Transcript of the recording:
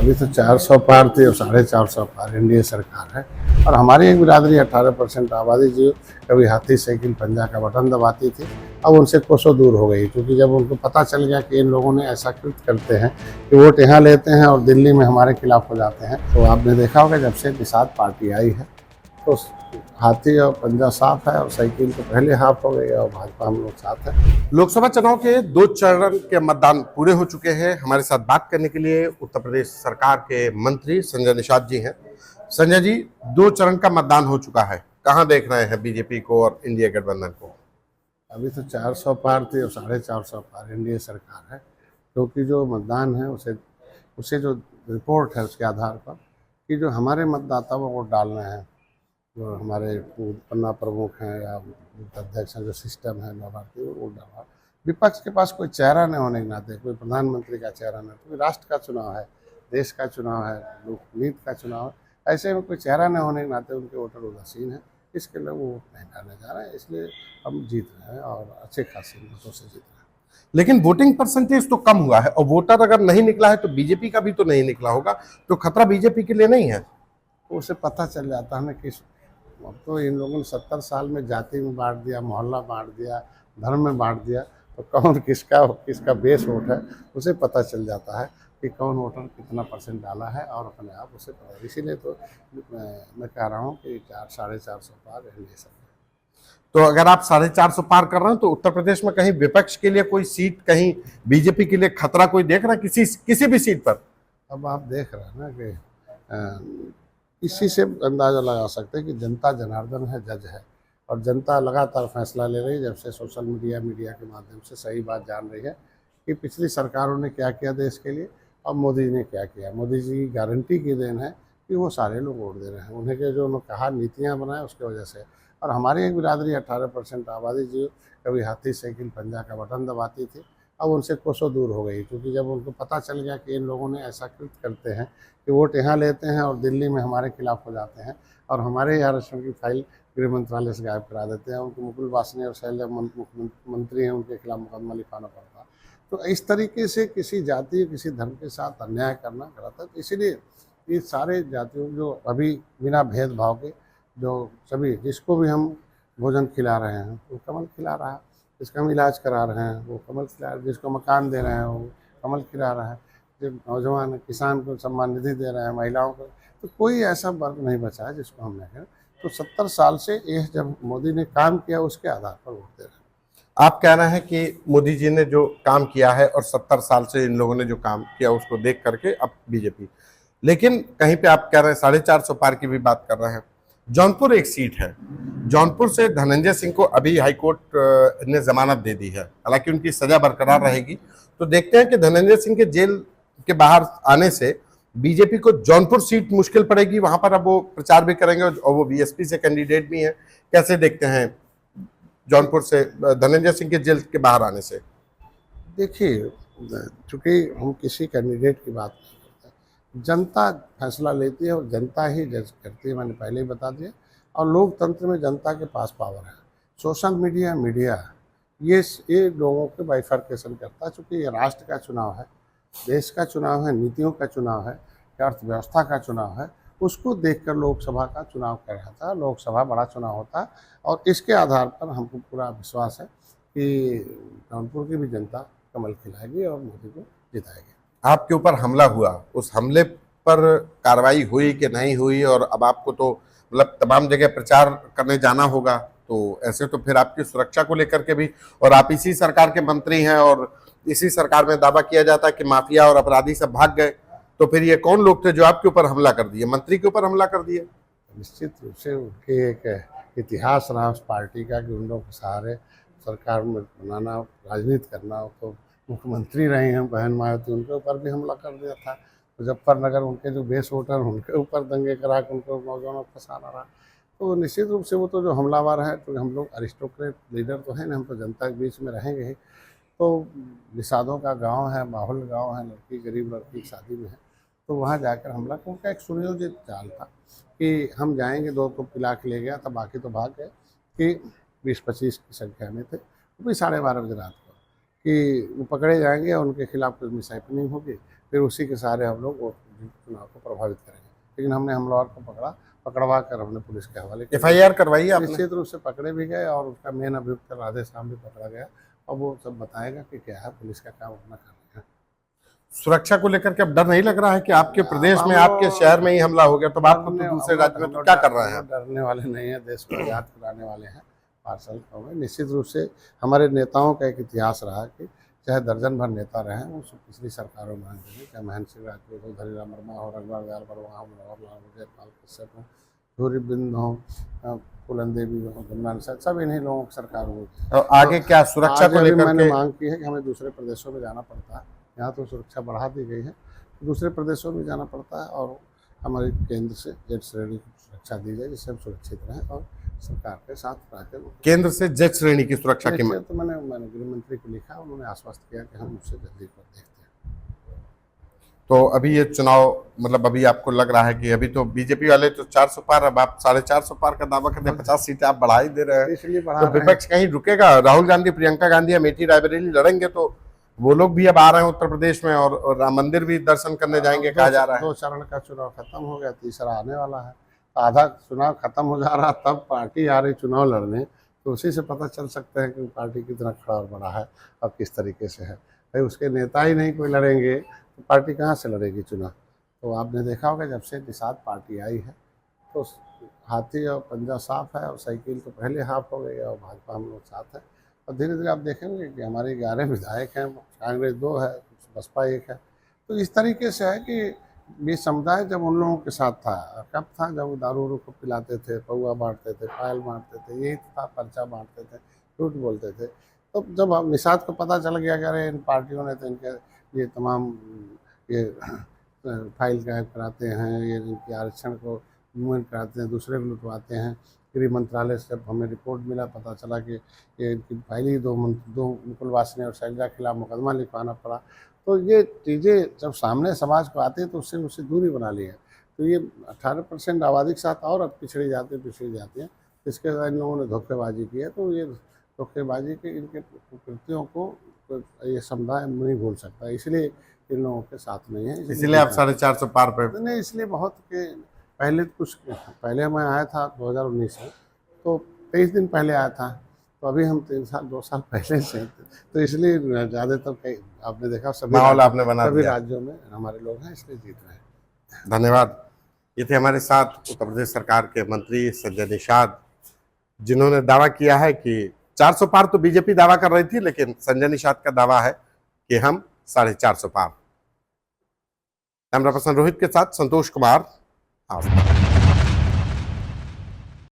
अभी तो 400 पार थी और 450 पार एनडीए सरकार है। और हमारी एक बिरादरी 18% आबादी जो कभी हाथी साइकिल पंजा का बटन दबाती थी, अब उनसे कोसों दूर हो गई, क्योंकि जब उनको पता चल गया कि इन लोगों ने ऐसा कृत्य करते हैं कि वोट यहाँ लेते हैं और दिल्ली में हमारे खिलाफ हो जाते हैं। तो आपने देखा होगा जब से निषाद पार्टी आई है तो हाथी और पंजा साफ है और साइकिल तो पहले हाफ हो गई है और भाजपा हम लोग साथ है। लोकसभा चुनाव के 2 चरण के मतदान पूरे हो चुके हैं। हमारे साथ बात करने के लिए उत्तर प्रदेश सरकार के मंत्री संजय निषाद जी हैं। संजय जी, 2 चरण का मतदान हो चुका है, कहां देख रहे हैं बीजेपी को और इंडिया गठबंधन को? अभी तो 400 पार थी और 450 पार एनडीए सरकार है, क्योंकि जो मतदान है उसे जो रिपोर्ट है उसके आधार पर कि जो हमारे मतदाता वो वोट डालना है, जो हमारे पन्ना प्रमुख हैं या अध्यक्ष हैं, जो सिस्टम है लाभार्थी वो वोट डालना। विपक्ष के पास कोई चेहरा न होने के नाते, कोई प्रधानमंत्री का चेहरा न, कोई राष्ट्र का चुनाव है, देश का चुनाव है, लोकनीति का चुनाव है, ऐसे में कोई चेहरा न होने के नाते उनके वोटर उदासीन है, इसके लिए वो वोट नहीं डालने जा रहे हैं। इसलिए हम जीत रहे हैं और अच्छे खासे मतों से जीत रहे हैं। लेकिन वोटिंग परसेंटेज तो कम हुआ है और वोटर अगर नहीं निकला है तो बीजेपी का भी तो नहीं निकला होगा, तो खतरा बीजेपी के लिए नहीं है? उसे पता चल जाता है ना किस, अब तो इन लोगों ने 70 साल में जाति में बांट दिया, मोहल्ला बांट दिया, धर्म में बांट दिया, तो कौन किसका बेस वोट है उसे पता चल जाता है कि कौन वोटर कितना परसेंट डाला है और अपने आप उसे पता। इसीलिए तो मैं कह रहा हूँ कि 450 पार एनडीए सरकार। तो अगर आप 450 पार कर रहे हैं तो उत्तर प्रदेश में कहीं विपक्ष के लिए कोई सीट, कहीं बीजेपी के लिए खतरा कोई देख रहा है किसी भी सीट पर? अब आप देख रहे हैं ना कि इसी से अंदाज़ा लगा सकते हैं कि जनता जनार्दन है, जज है, और जनता लगातार फैसला ले रही है। जब से सोशल मीडिया के माध्यम से सही बात जान रही है कि पिछली सरकारों ने क्या किया देश के लिए और मोदी जी ने क्या किया। मोदी जी की गारंटी की देन है कि वो सारे लोग वोट दे रहे हैं, उन्हें के जो उन्होंने कहा नीतियाँ बनाए उसकी वजह से। और हमारी एक बिरादरी 18% आबादी जो कभी हाथी साइकिल पंजा का बटन दबाती थी, अब उनसे कोसों दूर हो गई, क्योंकि जब उनको पता चल गया कि इन लोगों ने ऐसा कृत्य करते हैं कि वोट यहाँ लेते हैं और दिल्ली में हमारे खिलाफ हो जाते हैं और हमारे ही आरक्षण की फाइल गृह मंत्रालय से गायब करा देते हैं। उनको मुकुल वासनिक और शैलजा मंत्री हैं, उनके खिलाफ मुकदमा लिखाना पड़ता। तो इस तरीके से किसी जाति किसी धर्म के साथ अन्याय करना गलत है। तो इसीलिए ये सारे जातियों जो अभी बिना भेदभाव के जो सभी जिसको भी हम भोजन खिला रहे हैं वो कमल खिला रहा है, जिसका हम इलाज करा रहे हैं वो कमल खिला रहा है, जिसको मकान दे रहे हैं वो कमल खिला रहा है, जो नौजवान किसान को सम्मान निधि दे रहे हैं, महिलाओं को, तो कोई ऐसा वर्ग नहीं बचा है जिसको हम नहीं करें। तो 70 साल से ये जब मोदी ने काम किया उसके आधार पर वोट दे रहे हैं। आप कह रहे हैं कि मोदी जी ने जो काम किया है और 70 साल से इन लोगों ने जो काम किया उसको देख करके अब बीजेपी, लेकिन कहीं पे आप कह रहे हैं 450 पार की भी बात कर रहे हैं। जौनपुर एक सीट है, जौनपुर से धनंजय सिंह को अभी हाईकोर्ट ने जमानत दे दी है, हालांकि उनकी सजा बरकरार रहेगी। तो देखते हैं कि धनंजय सिंह के जेल के बाहर आने से बीजेपी को जौनपुर सीट मुश्किल पड़ेगी, वहां पर अब वो प्रचार भी करेंगे और वो बीएसपी से कैंडिडेट भी हैं। कैसे देखते हैं जौनपुर से धनंजय सिंह के जेल के बाहर आने से? देखिए, चूँकि हम किसी कैंडिडेट की बात नहीं करते, जनता फैसला लेती है और जनता ही जज करती है, मैंने पहले ही बता दिया। और लोकतंत्र में जनता के पास पावर है। सोशल मीडिया ये लोगों के बाइफर्केशन करता है, चूँकि ये राष्ट्र का चुनाव है, देश का चुनाव है, नीतियों का चुनाव है, अर्थव्यवस्था का चुनाव है, उसको देखकर लोकसभा का चुनाव कर रहा था। लोकसभा बड़ा चुनाव होता है और इसके आधार पर हमको पूरा विश्वास है कि जौनपुर की भी जनता कमल खिलाएगी और मोदी को जिताएगी। आपके ऊपर हमला हुआ, उस हमले पर कार्रवाई हुई कि नहीं हुई? और अब आपको तो मतलब तमाम जगह प्रचार करने जाना होगा, तो ऐसे तो फिर आपकी सुरक्षा को लेकर के भी, और आप इसी सरकार के मंत्री हैं और इसी सरकार में दावा किया जाता है कि माफिया और अपराधी सब भाग गए, तो फिर ये कौन लोग थे जो आपके ऊपर हमला कर दिए, मंत्री के ऊपर हमला कर दिए? निश्चित रूप से उनके एक इतिहास रहा उस पार्टी का कि उन लोगों के सहारे सरकार में बनाना, राजनीति करना। तो मुख्यमंत्री रही हैं बहन मायावती, उनके ऊपर भी हमला कर दिया था। मुजफ्फरनगर उनके जो बेस वोटर उनके ऊपर दंगे करा के उनको नौजवानों को फंसाना रहा। तो निश्चित रूप से वो तो जो हमलावर है, तो हम लोग अरिस्टोक्रेट लीडर तो हैं ना, हम तो जनता के बीच में रहेंगे ही। तो निषादों का गांव है, माहौल गांव है, लड़की गरीब लड़की शादी में है, तो वहाँ जाकर हमला, उनका एक सुनियोजित चाल था कि हम जाएंगे, 2 को पिला के ले गया था, बाकी तो भाग गए, कि 20-25 की संख्या में थे। वो भी 12:30 बजे रात को कि वो पकड़े जाएंगे और उनके खिलाफ कोई मिसहैपनिंग होगी, फिर उसी के सहारे हम लोग वो चुनाव को प्रभावित करेंगे। लेकिन हमने हमलावर को पकड़वा कर हमने पुलिस के हवाले किया। FIR करवाई है आपने? निश्चित रूप से पकड़े भी गए और उसका मेन अभियुक्त राधे श्याम भी पकड़ा गया और वो सब बताएगा कि क्या है, पुलिस का काम अपना कर रहे हैं। सुरक्षा को लेकर के अब डर नहीं लग रहा है कि आपके प्रदेश में, आपके शहर में ही हमला हो गया तो आपको तो दूसरे राज्य में तो क्या कर रहे हैं? डरने वाले नहीं है, देश को आजाद कराने वाले हैं पार्सल में। निश्चित रूप से हमारे नेताओं का एक इतिहास रहा कि चाहे दर्जन भर नेता रहे, वो पिछली सरकारों में रहे, चाहे महेंद्र सिंह राजपूत हो, धनीराम वर्मा हो, रघुवर दयाल वर्मा हो, मनोहर लाल हो, जयपाल कश्यप हो, धूरी बिंद हो, फूलन देवी हो, गंगा निषाद, सब इन्हीं लोगों की सरकार हुई। और आगे क्या सुरक्षा को लेकर मैंने मांग की है कि हमें दूसरे प्रदेशों में जाना पड़ता है, यहाँ तो सुरक्षा बढ़ा दी गई है, दूसरे प्रदेशों में जाना पड़ता है और हमारे केंद्र से जेड श्रेणी की सुरक्षा दी जाए जिससे हम सुरक्षित रहें और सरकार के साथ रहकर। केंद्र से जेड श्रेणी की सुरक्षा की तो मैंने गृह मंत्री को लिखा, उन्होंने आश्वस्त किया कि हम उससे जल्दी कर देखते हैं। तो अभी ये चुनाव, मतलब अभी आपको लग रहा है कि अभी तो बीजेपी वाले तो 400 पार, अब आप 450 पार का दावा करते हैं, 50 सीटें आप बढ़ा ही दे रहे हैं, इसलिए बढ़ा तो विपक्ष कहीं रुकेगा? राहुल गांधी, प्रियंका गांधी अमेठी रायबरेली लड़ेंगे तो वो लोग भी अब आ रहे हैं उत्तर प्रदेश में और राम मंदिर भी दर्शन करने जाएंगे कहा जा रहा है। 2 चरण का चुनाव खत्म हो गया, तीसरा आने वाला है। आधा चुनाव खत्म हो जा रहा, तब पार्टी आ रही चुनाव लड़ने, तो उसी से पता चल सकता है कि पार्टी कितना खड़ा और बड़ा है और किस तरीके से है। भाई उसके नेता ही नहीं कोई लड़ेंगे तो पार्टी कहाँ से लड़ेगी चुनाव? तो आपने देखा होगा जब से निषाद पार्टी आई है तो हाथी और पंजा साफ है और साइकिल तो पहले हाफ हो गई और भाजपा हम लोग साथ है। और धीरे धीरे आप देखेंगे कि हमारे 11 विधायक हैं, कांग्रेस 2 है, बसपा 1 है। तो इस तरीके से है कि ये समुदाय जब उन लोगों के साथ था, कब था जब वो दारू उरू को पिलाते थे, पौआ बांटते थे, पायल बांटते थे, यही था, पर्चा बांटते थे, झूठ बोलते थे। तो जब हम निषाद को पता चल गया कि अरे इन पार्टियों ने तो इनके ये तमाम ये फाइल गायब कराते हैं, ये इनके आरक्षण को मूवमेंट कराते हैं, दूसरे को लुटवाते हैं। गृह मंत्रालय से जब हमें रिपोर्ट मिला, पता चला कि ये इनकी फाइल ही 2 मुकुल वासनिक और शैलजा के खिलाफ मुकदमा लिखवाना पड़ा। तो ये चीज़ें जब सामने समाज को आती है तो उससे दूरी बना ली है। तो ये 18% आबादी के साथ और अब पिछड़ी जाती है। इसके साथ इन लोगों ने धोखेबाजी की है, तो ये धोखेबाजी के इनके कृत्यों को ये समुदाय नहीं भूल सकता, इसलिए इन लोगों के साथ नहीं है। इसलिए आप 450 पार पे? नहीं, इसलिए बहुत के पहले मैं आया था 2019 में, तो 23 दिन पहले आया था, तो अभी हम 2 साल पहले से, तो इसलिए ज़्यादातर कई आपने देखा सभी राज्यों में हमारे लोग हैं, इसलिए जीत रहे हैं। धन्यवाद। ये थे हमारे साथ उत्तर प्रदेश सरकार के मंत्री संजय निषाद, जिन्होंने दावा किया है कि 400 पार तो बीजेपी दावा कर रही थी, लेकिन संजय निषाद का दावा है कि हम 450 पार। कैमरा पर्सन रोहित के साथ संतोष कुमार।